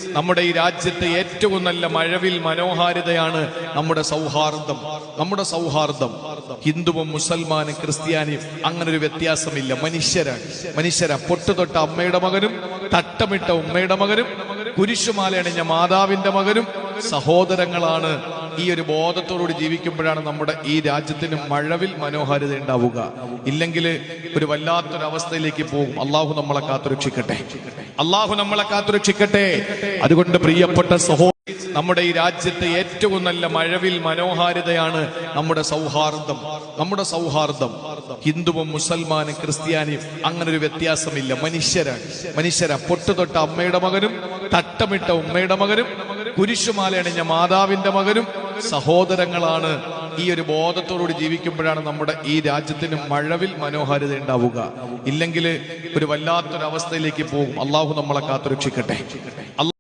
നമ്മുടെ ഈ രാജ്യത്തെ ഏറ്റവും നല്ല മഴവിൽ മനോഹാരിതയാണ് നമ്മുടെ സൗഹാർദ്ദം. നമ്മുടെ സൗഹാർദ്ദം ഹിന്ദുവും മുസൽമാനും ക്രിസ്ത്യാനിയും അങ്ങനെ ഒരു വ്യത്യാസമില്ല. മനുഷ്യരാ പൊട്ടുതൊട്ട അമ്മയുടെ മകനും തട്ടമിട്ട ഉമ്മയുടെ മകനും കുരിശുമാലയണിഞ്ഞ മാതാവിന്റെ മകനും സഹോദരങ്ങളാണ്. ഈ ഒരു ബോധത്തോടുകൂടി ജീവിക്കുമ്പോഴാണ് നമ്മുടെ ഈ രാജ്യത്തിന് മഴവിൽ മനോഹാരിത ഉണ്ടാവുക. ഇല്ലെങ്കിൽ ഒരു വല്ലാത്തൊരവസ്ഥയിലേക്ക് പോകും. അള്ളാഹു നമ്മളെ കാത്തുരക്ഷിക്കട്ടെ. അള്ളാഹു നമ്മളെ കാത്തുരക്ഷിക്കട്ടെ. അതുകൊണ്ട് പ്രിയപ്പെട്ട നമ്മുടെ ഈ രാജ്യത്തെ ഏറ്റവും നല്ല മഴവിൽ മനോഹാരിതയാണ് നമ്മുടെ സൗഹാർദ്ദം. നമ്മുടെ സൗഹാർദ്ദം ഹിന്ദുവും മുസൽമാനും ക്രിസ്ത്യാനിയും അങ്ങനെ ഒരു വ്യത്യാസമില്ല. മനുഷ്യരാ പൊട്ടുതൊട്ട അമ്മയുടെ മകനും തട്ടമിട്ട ഉമ്മയുടെ മകനും കുരിശുമാലയണിഞ്ഞ മാതാവിന്റെ മകനും സഹോദരങ്ങളാണ്. ഈ ഒരു ബോധത്തോടുകൂടി ജീവിക്കുമ്പോഴാണ് നമ്മുടെ ഈ രാജ്യത്തിന് മഴവിൽ മനോഹാരിത ഉണ്ടാവുക. ഇല്ലെങ്കിൽ ഒരു വല്ലാത്തൊരവസ്ഥയിലേക്ക് പോകും. അള്ളാഹു നമ്മളെ കാത്തുരക്ഷിക്കട്ടെ.